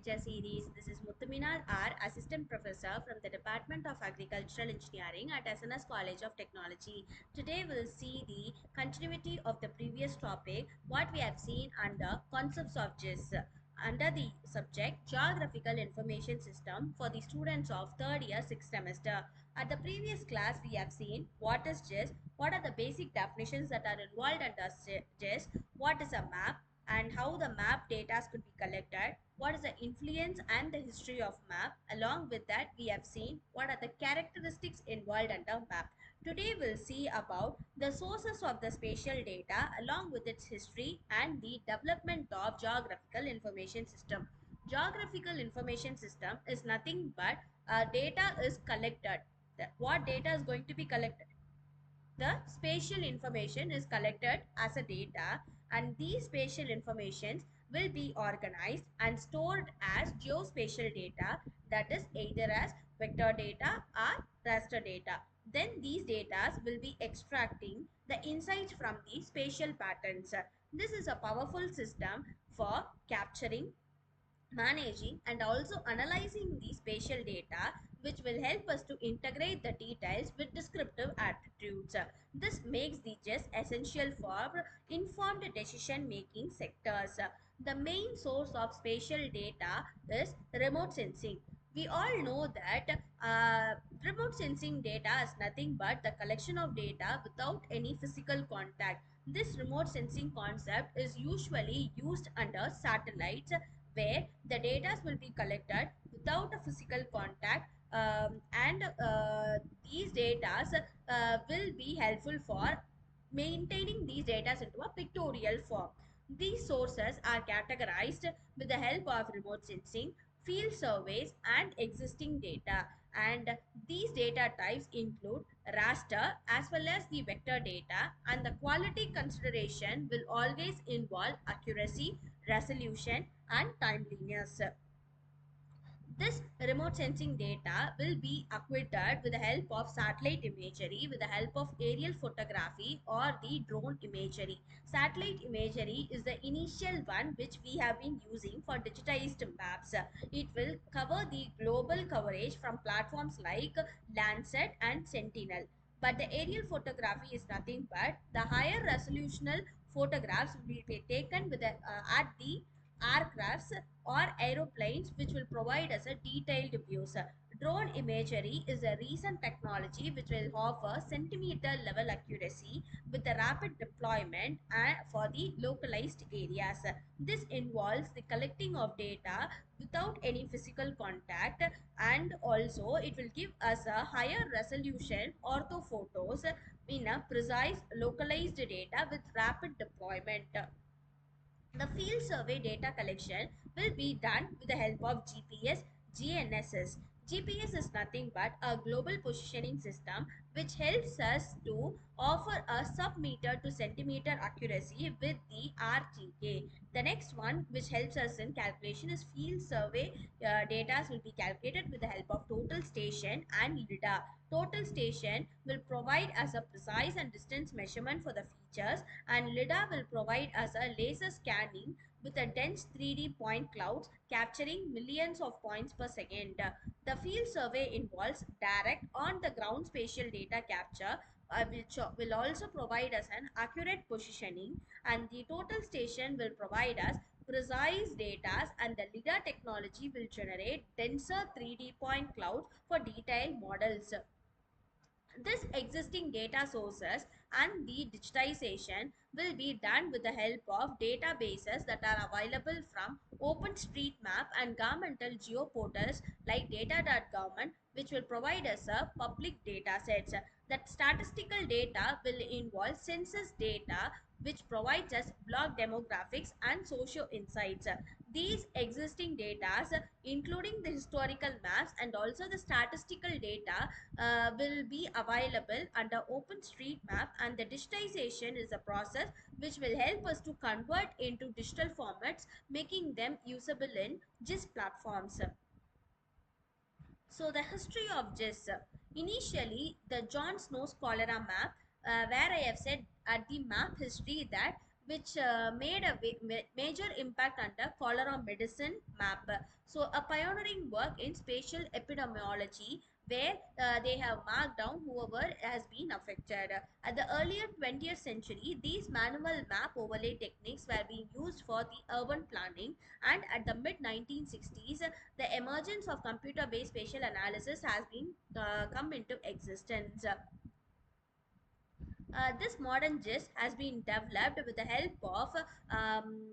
lecture series. This is Muthuminal R, Assistant Professor from the Department of Agricultural Engineering at SNS College of Technology. Today we'll see the continuity of the previous topic, what we have seen under concepts of GIS. Under the subject Geographical Information System for the students of third year 6th semester. At the previous class we have seen what is GIS, what are the basic definitions that are involved under GIS, what is a map, and how the map data could be collected, what is the influence and the history of map. Along with that, we have seen what are the characteristics involved under map. Today we'll see about the sources of the spatial data along with its history and the development of geographical information system. Geographical information system is nothing but data is collected. What data is going to be collected? The spatial information is collected as a data, and these spatial informations will be organized and stored as geospatial data, that is either as vector data or raster data. Then these data will be extracting the insights from the spatial patterns. This is a powerful system for capturing, managing and also analyzing the spatial data, which will help us to integrate the details with descriptive attributes. This makes the GIS essential for informed decision making sectors. The main source of spatial data is remote sensing. We all know that remote sensing data is nothing but the collection of data without any physical contact. This remote sensing concept is usually used under satellites, where the data will be collected without a physical contact, and these data will be helpful for maintaining these data into a pictorial form. These sources are categorized with the help of remote sensing, field surveys and existing data, and these data types include raster as well as the vector data, and the quality consideration will always involve accuracy, resolution and timeliness. This remote sensing data will be acquired with the help of satellite imagery, with the help of aerial photography or the drone imagery. Satellite imagery is the initial one which we have been using for digitized maps. It will cover the global coverage from platforms like Landsat and Sentinel. But the aerial photography is nothing but the higher resolutional photographs will be taken with at the aircrafts or aeroplanes, which will provide us a detailed views. Drone imagery is a recent technology which will offer centimeter level accuracy with a rapid deployment and for the localized areas. This involves the collecting of data without any physical contact, and also it will give us a higher resolution ortho photos in a precise localized data with rapid deployment. The field survey data collection will be done with the help of GPS, GNSS. GPS is nothing but a global positioning system which helps us to offer a sub-meter to centimeter accuracy with the RTK. The next one which helps us in calculation is field survey data will be calculated with the help of total station and LIDAR. Total station will provide us a precise and distance measurement for the features, and LIDAR will provide us a laser scanning with a dense 3D point clouds capturing millions of points per second. The field survey involves direct on the ground spatial data capture, which will also provide us an accurate positioning, and the total station will provide us precise data, and the LIDAR technology will generate denser 3D point clouds for detailed models. This existing data sources and the digitization will be done with the help of databases that are available from OpenStreetMap and governmental geoportals like data.government, which will provide us a public data sets. That statistical data will involve census data, which provides us block demographics and socio insights. These existing data, including the historical maps and also the statistical data, will be available under OpenStreetMap, and the digitization is a process which will help us to convert into digital formats, making them usable in GIS platforms. So the history of GIS. Initially, the John Snow's cholera map, where I have said at the map history that which made a major impact under cholera medicine map. So, a pioneering work in spatial epidemiology where they have marked down whoever has been affected. At the earlier 20th century, these manual map overlay techniques were being used for the urban planning, and at the mid 1960s, the emergence of computer-based spatial analysis has been come into existence. This modern GIS has been developed with the help of um,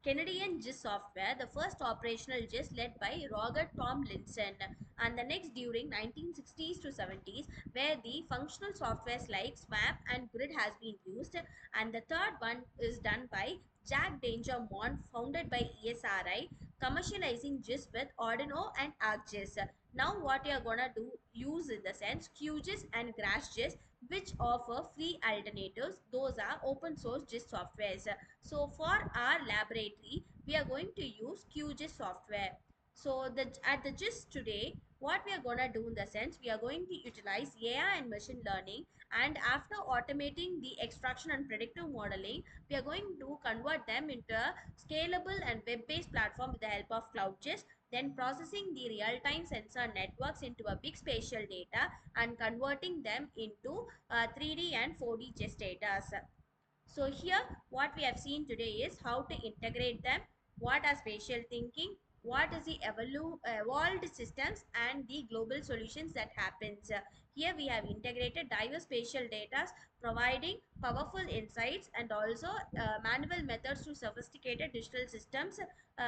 Canadian GIS software, the first operational GIS led by Roger Tomlinson, and the next during 1960s to 70s, where the functional softwares like SWAP and Grid has been used, and the third one is done by Jack Danger Mon, founded by ESRI, commercializing GIS with Arduino and ArcGIS. Now, what you are gonna do use in the sense QGIS and GrassGIS, which offer free alternatives. Those are open source GIS softwares. So for our laboratory, we are going to use QGIS software. So at the GIS today, what we are going to do in the sense, we are going to utilize AI and machine learning, and after automating the extraction and predictive modeling, we are going to convert them into a scalable and web-based platform with the help of CloudGIS, then processing the real-time sensor networks into a big spatial data and converting them into 3D and 4D GIS data. So here what we have seen today is how to integrate them, what are spatial thinking, what is the evolved systems and the global solutions that happens. Here we have integrated diverse spatial data providing powerful insights and also manual methods to sophisticated digital systems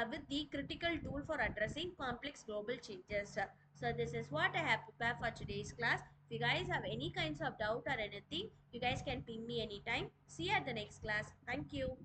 with the critical tool for addressing complex global changes. So this is what I have prepared for today's class. If you guys have any kinds of doubt or anything, you guys can ping me anytime. See you at the next class. Thank you.